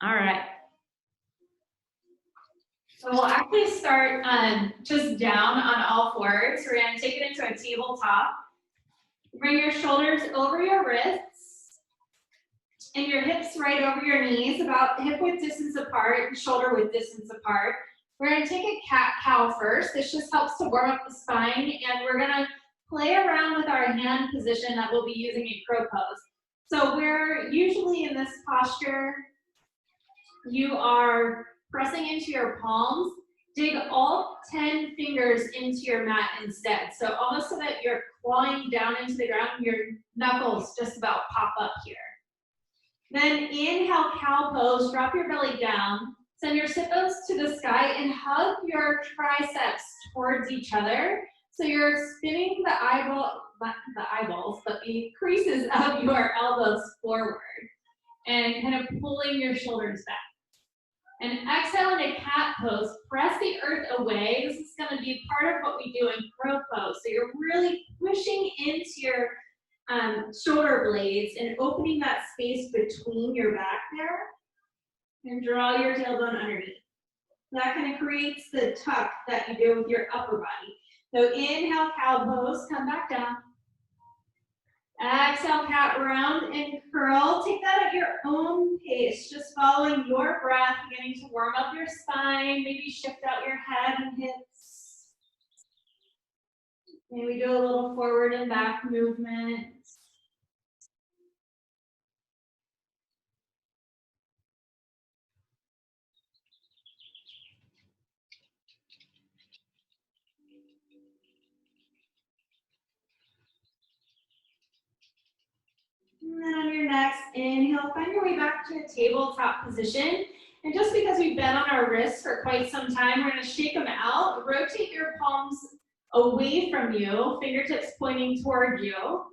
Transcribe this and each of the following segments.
All right. So we'll actually start just down on all fours. We're going to take it into a tabletop. Bring your shoulders over your wrists and your hips right over your knees, about hip width distance apart, shoulder width distance apart. We're going to take a cat-cow first. This just helps to warm up the spine, and we're going to play around with our hand position that we'll be using in crow pose. So we're usually in this posture, you are pressing into your palms. Dig all 10 fingers into your mat instead. So almost so that you're clawing down into the ground, your knuckles just about pop up here. Then inhale, cow pose, drop your belly down. Send your sit bones to the sky and hug your triceps towards each other. So you're spinning the eyeballs, but the creases of your elbows forward and kind of pulling your shoulders back. And exhale into cat pose, press the earth away. This is going to be part of what we do in crow pose. So you're really pushing into your shoulder blades and opening that space between your back there. And draw your tailbone underneath. That kind of creates the tuck that you do with your upper body. So inhale, cow pose, come back down. Exhale, cat round and curl. Take that at your own pace, just following your breath, beginning to warm up your spine, maybe shift out your head and hips. Maybe do a little forward and back movement. And then on your next inhale, find your way back to a tabletop position. And just because we've been on our wrists for quite some time, we're going to shake them out. Rotate your palms away from you, fingertips pointing toward you.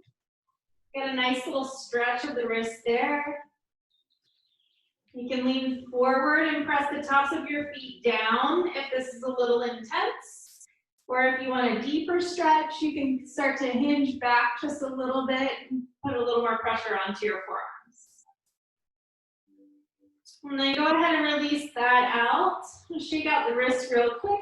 Get a nice little stretch of the wrist there. You can lean forward and press the tops of your feet down if this is a little intense. Or if you want a deeper stretch, you can start to hinge back just a little bit and put a little more pressure onto your forearms. And then go ahead and release that out. Shake out the wrist real quick.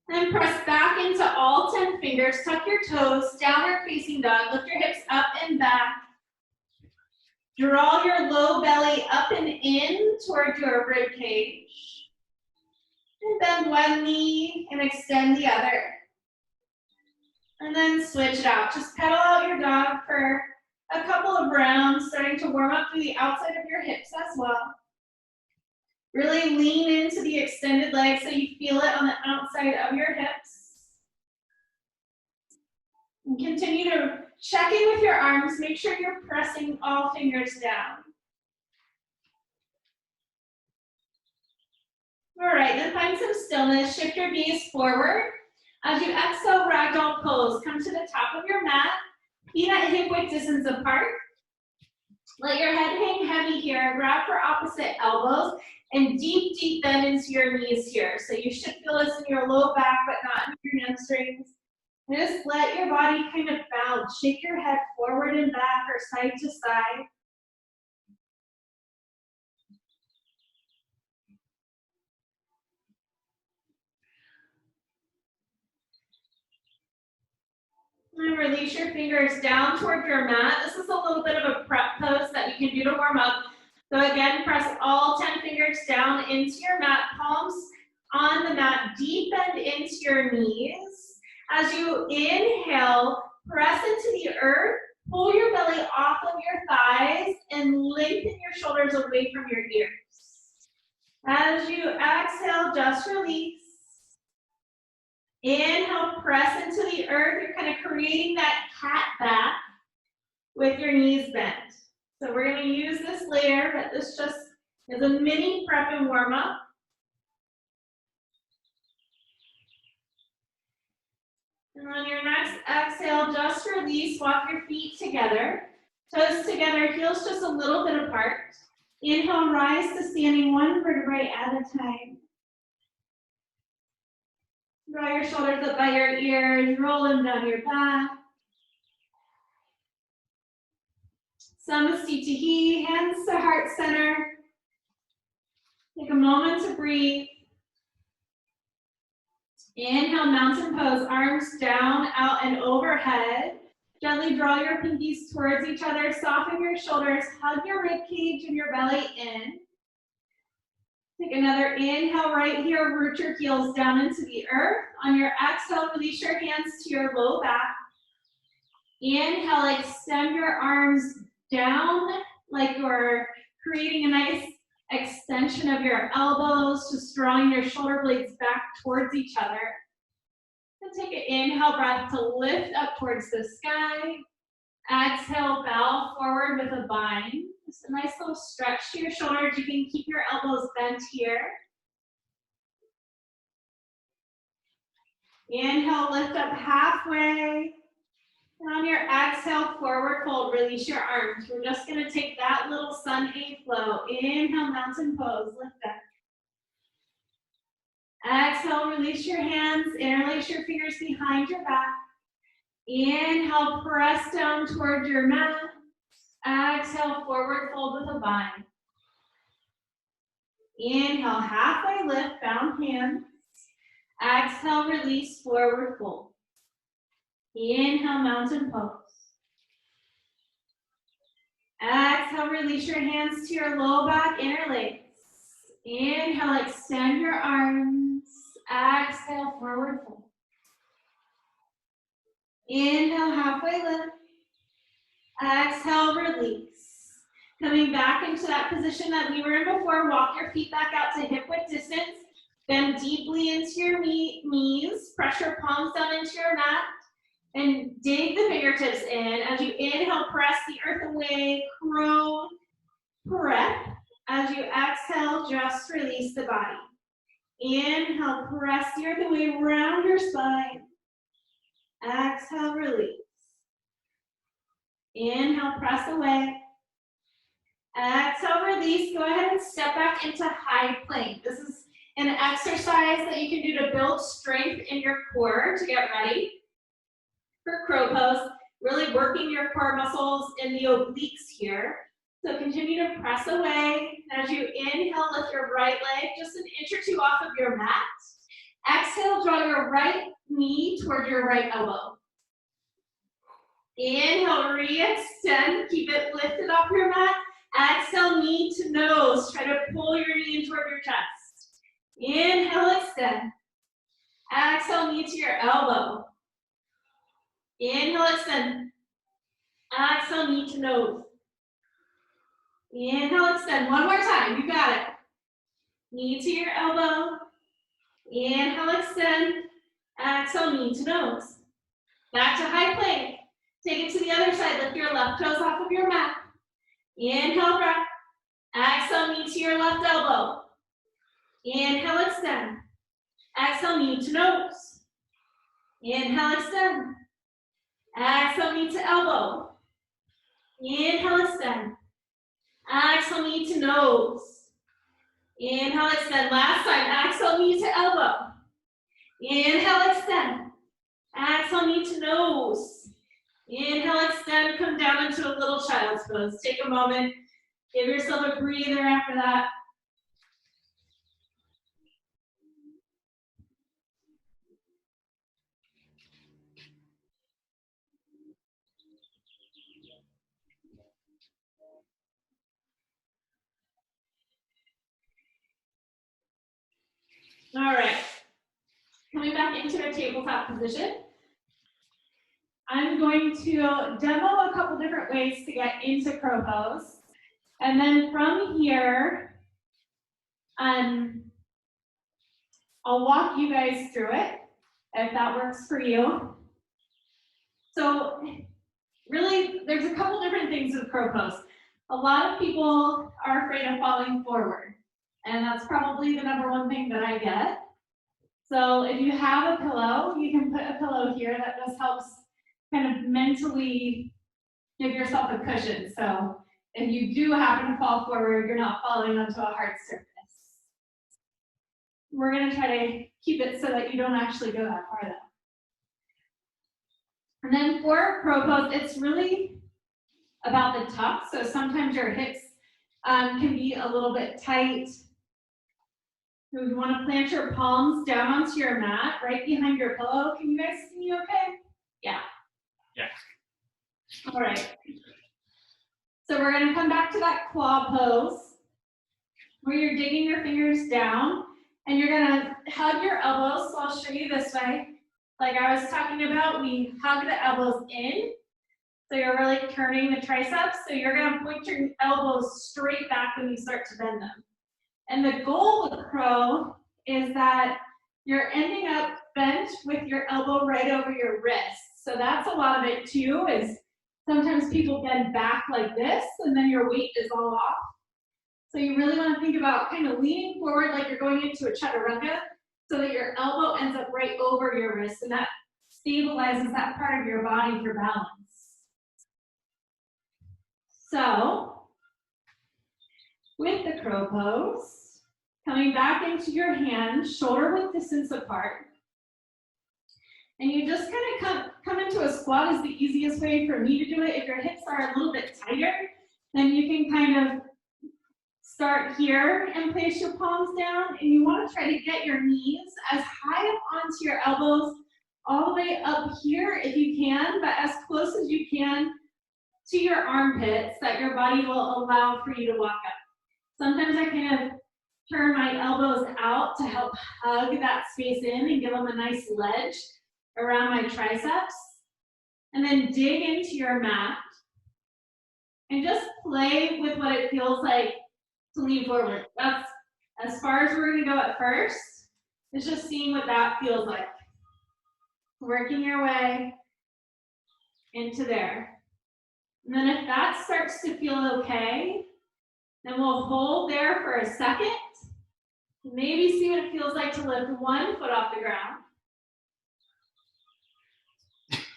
Then press back into all 10 fingers. Tuck your toes, downward facing dog. Lift your hips up and back. Draw your low belly up and in toward your rib cage. And bend one knee and extend the other. And then switch it out. Just pedal out your dog for a couple of rounds, starting to warm up through the outside of your hips as well. Really lean into the extended legs so you feel it on the outside of your hips. And continue to check in with your arms. Make sure you're pressing all fingers down. All right, then find some stillness. Shift your gaze forward. As you exhale, ragdoll pose. Come to the top of your mat. Feet at hip width distance apart. Let your head hang heavy here. Grab for opposite elbows and deep, deep bend into your knees here. So you should feel this in your low back, but not in your hamstrings. And just let your body kind of bounce. Shake your head forward and back or side to side. And release your fingers down toward your mat. This is a little bit of a prep pose that you can do to warm up. So again, press all 10 fingers down into your mat, palms on the mat, deep bend into your knees. As you inhale, press into the earth, pull your belly off of your thighs, and lengthen your shoulders away from your ears. As you exhale, just release. Inhale, press into the earth. You're kind of creating that cat back with your knees bent. So we're going to use this later, but this just is a mini prep and warm up. And on your next exhale, just release. Walk your feet together. Toes together, heels just a little bit apart. Inhale, rise to standing one vertebrae at a time. Draw your shoulders up by your ears, roll them down your back. Samasthiti, hands to heart center. Take a moment to breathe. Inhale, mountain pose, arms down, out, and overhead. Gently draw your pinkies towards each other, soften your shoulders, hug your rib cage and your belly in. Take another inhale right here, root your heels down into the earth. On your exhale, release your hands to your low back. Inhale, extend your arms down like you're creating a nice extension of your elbows, just drawing your shoulder blades back towards each other. And take an inhale breath to lift up towards the sky. Exhale, bow forward with a bind. Just a nice little stretch to your shoulders. You can keep your elbows bent here. Inhale, lift up halfway. And on your exhale, forward fold, release your arms. We're just gonna take that little sun A flow. Inhale, mountain pose, lift up. Exhale, release your hands, interlace your fingers behind your back. Inhale, press down toward your mat. Exhale, forward fold with a bind. Inhale, halfway lift, bound hands. Exhale, release, forward fold. Inhale, mountain pose. Exhale, release your hands to your low back, interlace. Inhale, extend your arms. Exhale, forward fold. Inhale, halfway lift. Exhale, release. Coming back into that position that we were in before, walk your feet back out to hip width distance. Bend deeply into your knees. Press your palms down into your mat. And dig the fingertips in. As you inhale, press the earth away, crow breath. As you exhale, just release the body. Inhale, press the earth away, round your spine. Exhale, release. Inhale, press away. Exhale, release. Go ahead and step back into high plank. This is an exercise that you can do to build strength in your core to get ready for crow pose, really working your core muscles in the obliques here. So continue to press away. As you inhale, lift your right leg just an inch or two off of your mat. Exhale, draw your right knee toward your right elbow. Inhale, re-extend, keep it lifted off your mat. Exhale, knee to nose. Try to pull your knee in toward your chest. Inhale, extend. Exhale, knee to your elbow. Inhale, extend. Exhale, knee to nose. Inhale, extend. One more time. You got it. Knee to your elbow. Inhale, extend. Exhale, knee to nose. Back to high plank. Take it to the other side. Lift your left toes off of your mat. Inhale, breath. Exhale, knee to your left elbow. Inhale, extend. Exhale, knee to nose. Inhale, extend. Exhale, knee to elbow. Inhale, extend. Exhale, knee to nose. Inhale, extend. Last time. Exhale, knee to elbow. Inhale, extend. Exhale, knee to nose. Inhale, extend. Come down into a little child's pose. Take a moment. Give yourself a breather after that. All right, coming back into a tabletop position. I'm going to demo a couple different ways to get into crow pose. And then from here, I'll walk you guys through it, if that works for you. So really, there's a couple different things with crow pose. A lot of people are afraid of falling forward. And that's probably the number one thing that I get. So if you have a pillow, you can put a pillow here that just helps kind of mentally give yourself a cushion. So if you do happen to fall forward, you're not falling onto a hard surface. We're gonna try to keep it so that you don't actually go that far though. And then for crow pose, it's really about the tuck. So sometimes your hips can be a little bit tight. You want to plant your palms down onto your mat, right behind your pillow. Can you guys see me okay? Yeah. Yeah. All right. So we're going to come back to that claw pose where you're digging your fingers down and you're going to hug your elbows. So I'll show you this way. Like I was talking about, we hug the elbows in. So you're really turning the triceps. So you're going to point your elbows straight back when you start to bend them. And the goal with crow is that you're ending up bent with your elbow right over your wrist. So that's a lot of it too, is sometimes people bend back like this and then your weight is all off. So you really want to think about kind of leaning forward like you're going into a chaturanga so that your elbow ends up right over your wrist and that stabilizes that part of your body for balance. So with the crow pose, coming back into your hands, shoulder width distance apart. And you just kind of come into a squat is the easiest way for me to do it. If your hips are a little bit tighter, then you can kind of start here and place your palms down. And you want to try to get your knees as high up onto your elbows, all the way up here if you can, but as close as you can to your armpits that your body will allow for you to walk up. Sometimes I kind of turn my elbows out to help hug that space in and give them a nice ledge around my triceps. And then dig into your mat and just play with what it feels like to lean forward. That's as far as we're going to go at first. It's just seeing what that feels like. Working your way into there. And then if that starts to feel okay, then we'll hold there for a second. Maybe see what it feels like to lift one foot off the ground.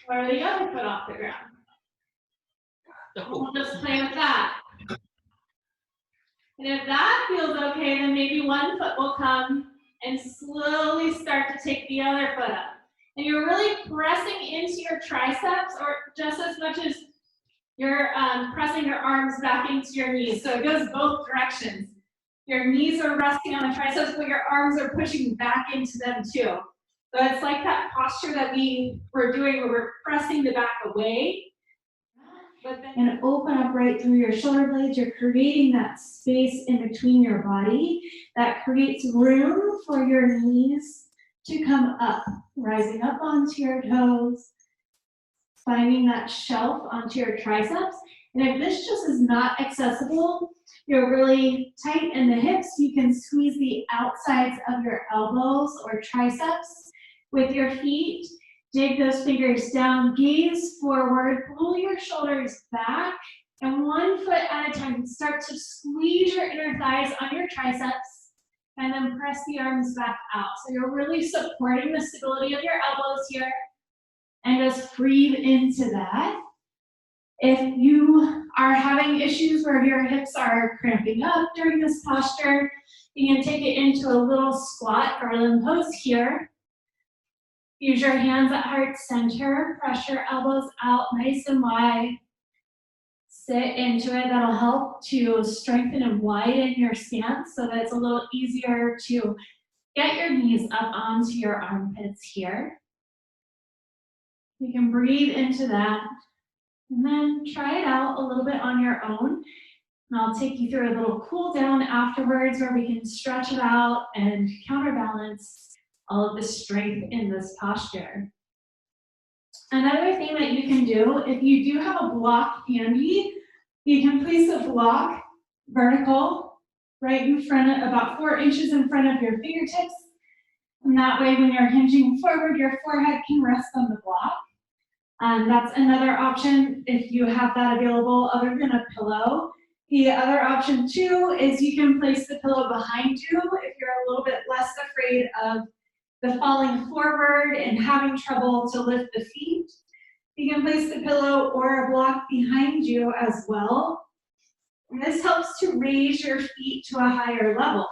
Or the other foot off the ground. We'll just play with that. And if that feels okay, then maybe one foot will come and slowly start to take the other foot up. And you're really pressing into your triceps, or just as much as you're pressing your arms back into your knees. So it goes both directions. Your knees are resting on the triceps, but your arms are pushing back into them too. So it's like that posture that we were doing where we're pressing the back away. And open up right through your shoulder blades. You're creating that space in between your body that creates room for your knees to come up, rising up onto your toes, finding that shelf onto your triceps. And if this just is not accessible, you're really tight in the hips, you can squeeze the outsides of your elbows or triceps with your feet. Dig those fingers down, gaze forward, pull your shoulders back, and one foot at a time, start to squeeze your inner thighs on your triceps, and then press the arms back out. So you're really supporting the stability of your elbows here, and just breathe into that. If you are having issues where your hips are cramping up during this posture, you can take it into a little squat garland pose here. Use your hands at heart center, press your elbows out nice and wide. Sit into it. That'll help to strengthen and widen your stance so that it's a little easier to get your knees up onto your armpits here. You can breathe into that and then try it out a little bit on your own. And I'll take you through a little cool down afterwards where we can stretch it out and counterbalance all of the strength in this posture. Another thing that you can do, if you do have a block handy, you can place a block vertical right in front of, about 4 inches in front of your fingertips. And that way when you're hinging forward, your forehead can rest on the block. That's another option if you have that available other than a pillow. The other option too is you can place the pillow behind you if you're a little bit less afraid of the falling forward and having trouble to lift the feet. You can place the pillow or a block behind you as well. And this helps to raise your feet to a higher level.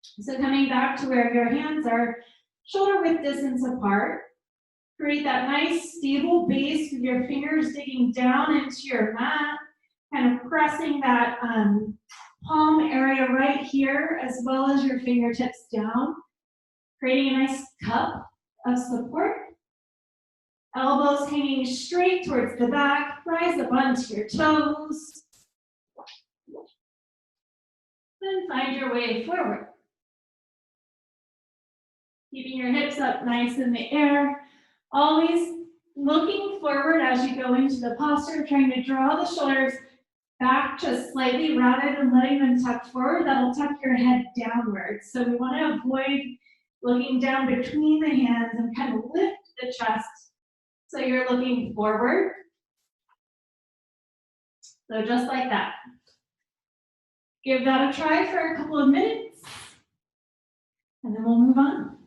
So coming back to where your hands are shoulder width distance apart, Create that nice stable base with your fingers digging down into your mat, kind of pressing that palm area right here as well as your fingertips down, creating a nice cup of support. Elbows hanging straight towards the back, rise up onto your toes. Then find your way forward. Keeping your hips up nice in the air, always looking forward as you go into the posture, trying to draw the shoulders back just slightly rather than letting them tuck forward. That'll tuck your head downward. So we want to avoid looking down between the hands and kind of lift the chest so you're looking forward. So just like that. Give that a try for a couple of minutes, and then we'll move on.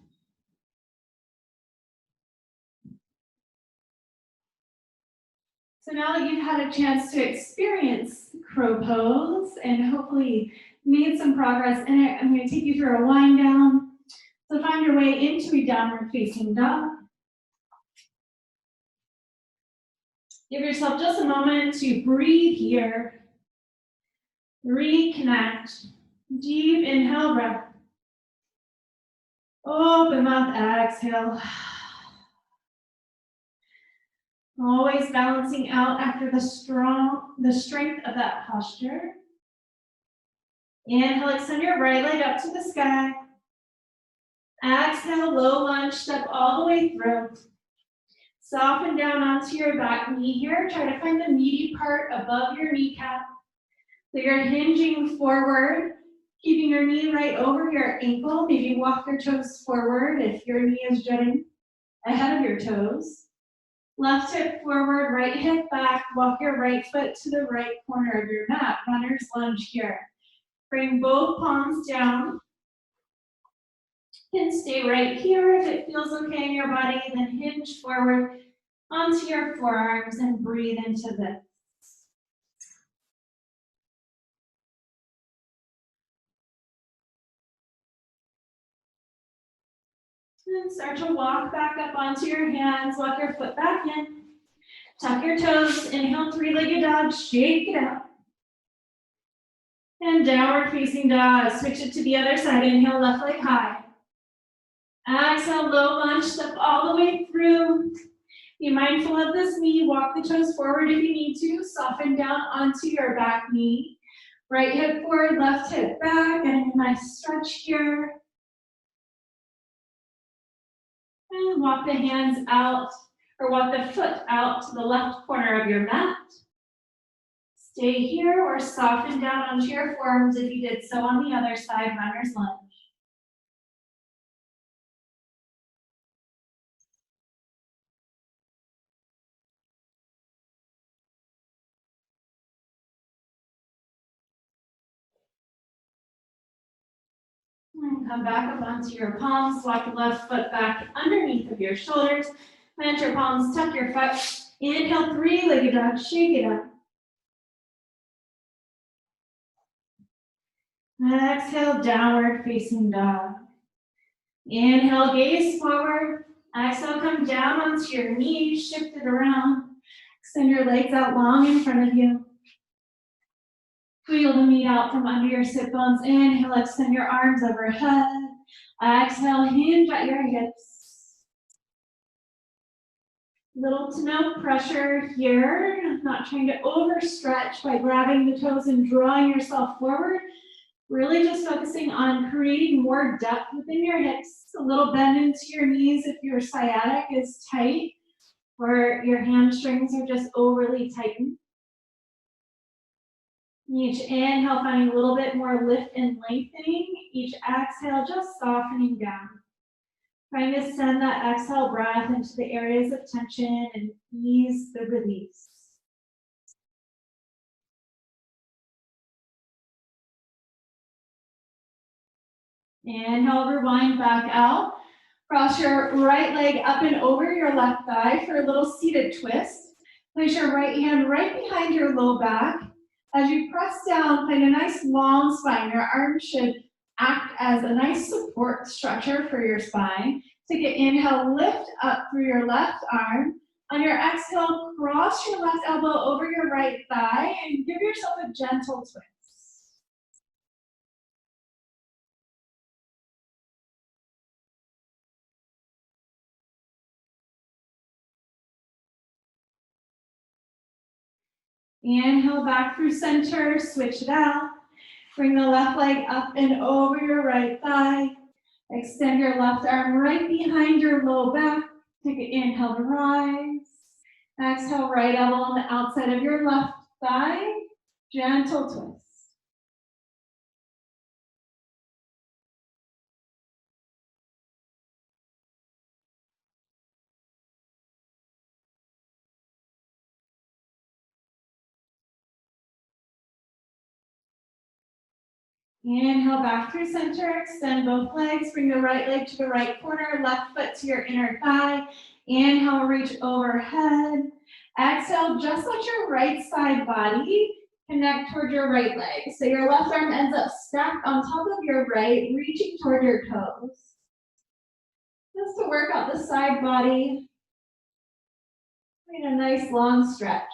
So now that you've had a chance to experience crow pose and hopefully made some progress in it, I'm going to take you through a wind down. So find your way into a downward facing dog. Give yourself just a moment to breathe here. Reconnect. Deep inhale, breath. Open mouth, exhale. Always balancing out after the strength of that posture. Inhale, extend your right leg up to the sky. Exhale, low lunge, step all the way through. Soften down onto your back knee here. Try to find the meaty part above your kneecap. So you're hinging forward, keeping your knee right over your ankle. Maybe walk your toes forward if your knee is jutting ahead of your toes. Left hip forward, right hip back. Walk your right foot to the right corner of your mat. Runner's lunge here. Bring both palms down. And stay right here if it feels okay in your body. Then hinge forward onto your forearms and breathe into this. And start to walk back up onto your hands. Walk your foot back in. Tuck your toes. Inhale, three-legged dog. Shake it out. And downward facing dog. Switch it to the other side. Inhale, left leg high. Exhale, low lunge. Step all the way through. Be mindful of this knee. Walk the toes forward if you need to. Soften down onto your back knee. Right hip forward, left hip back. Getting a nice stretch here. And walk the hands out, or walk the foot out to the left corner of your mat. Stay here or soften down onto your forearms if you did so on the other side, runner's lunge. And come back up onto your palms. Walk the left foot back underneath of your shoulders. Plant your palms, tuck your foot. Inhale, three-legged dog, shake it up. Exhale, downward facing dog. Inhale, gaze forward. Exhale, come down onto your knees, shift it around. Extend your legs out long in front of you. Wheel the meat out from under your sit bones. Inhale, extend your arms overhead. Exhale, hinge at your hips. Little to no pressure here. Not trying to overstretch by grabbing the toes and drawing yourself forward. Really just focusing on creating more depth within your hips. A little bend into your knees if your sciatic is tight or your hamstrings are just overly tightened. Each inhale, finding a little bit more lift and lengthening. Each exhale, just softening down. Trying to send that exhale breath into the areas of tension and ease the release. Inhale, rewind back out. Cross your right leg up and over your left thigh for a little seated twist. Place your right hand right behind your low back. As you press down, find a nice long spine. Your arms should act as a nice support structure for your spine. Take an inhale, lift up through your left arm. On your exhale, cross your left elbow over your right thigh and give yourself a gentle twist. Inhale back through center, switch it out. Bring the left leg up and over your right thigh. Extend your left arm right behind your low back. Take an inhale to rise. Exhale, right elbow on the outside of your left thigh. Gentle twist. Inhale back through center, extend both legs, bring the right leg to the right corner, left foot to your inner thigh. Inhale, reach overhead. Exhale, just let your right side body connect toward your right leg. So your left arm ends up stacked on top of your right, reaching toward your toes. Just to work out the side body. Create a nice long stretch.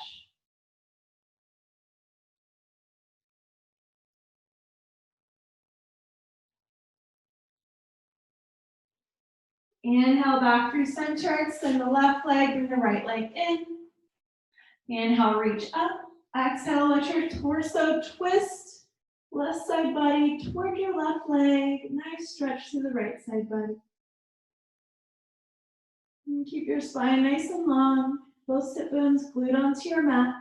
Inhale back through center, extend the left leg, bring the right leg in. Inhale, reach up. Exhale, let your torso twist. Left side body toward your left leg. Nice stretch to the right side body. And keep your spine nice and long. Both sit bones glued onto your mat.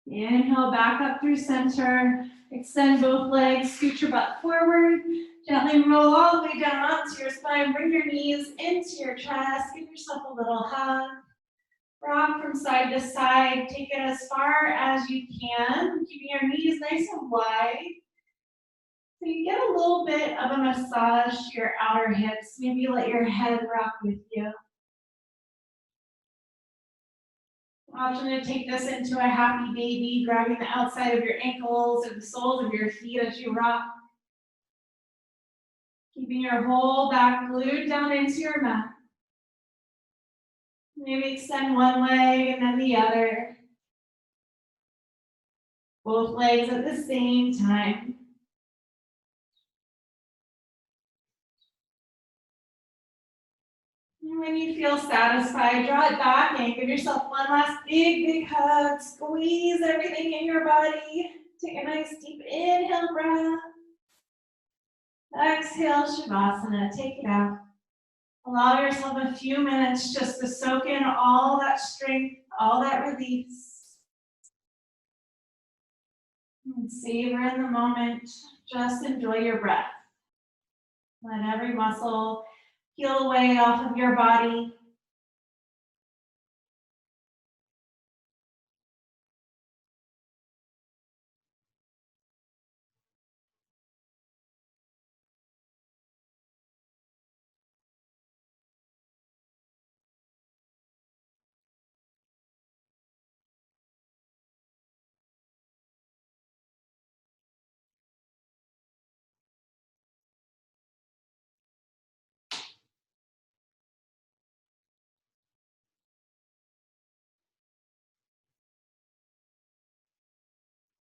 Inhale, back up through center. Extend both legs, scoot your butt forward. Gently roll all the way down onto your spine. Bring your knees into your chest. Give yourself a little hug. Rock from side to side. Take it as far as you can, keeping your knees nice and wide. So you get a little bit of a massage to your outer hips. Maybe let your head rock with you. Option to take this into a happy baby, grabbing the outside of your ankles and the soles of your feet as you rock. Keeping your whole back glued down into your mat. Maybe extend one leg and then the other. Both legs at the same time. And when you feel satisfied, draw it back and give yourself one last big hug. Squeeze everything in your body. Take a nice deep inhale breath. Exhale, Shavasana. Take it out. Allow yourself a few minutes just to soak in all that strength, all that release. And savor in the moment. Just enjoy your breath. Let every muscle peel away off of your body.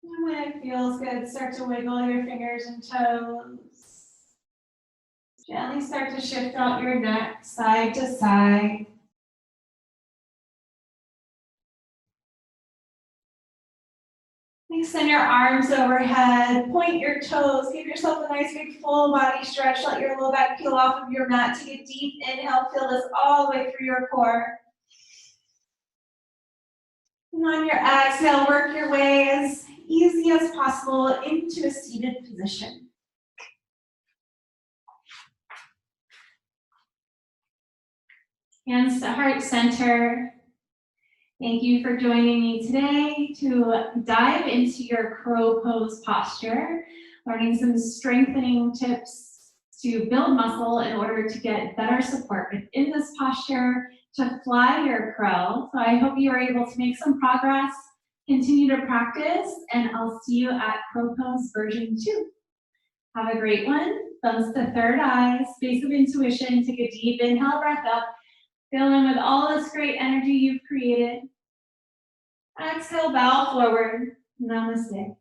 And when it feels good, start to wiggle your fingers and toes. Gently start to shift out your neck side to side. Extend your arms overhead, point your toes, give yourself a nice big full body stretch, let your low back peel off of your mat. Take a deep inhale, feel this all the way through your core. And on your exhale, work your way as easy as possible into a seated position. Hands to heart center. Thank you for joining me today to dive into your crow pose posture, learning some strengthening tips to build muscle in order to get better support within this posture to fly your crow. So I hope you are able to make some progress, continue to practice, and I'll see you at Crow Pose version 2. Have a great one. Thumbs to third eye, space of intuition. Take a deep inhale, breath up. Fill in with all this great energy you've created. Exhale, bow forward. Namaste.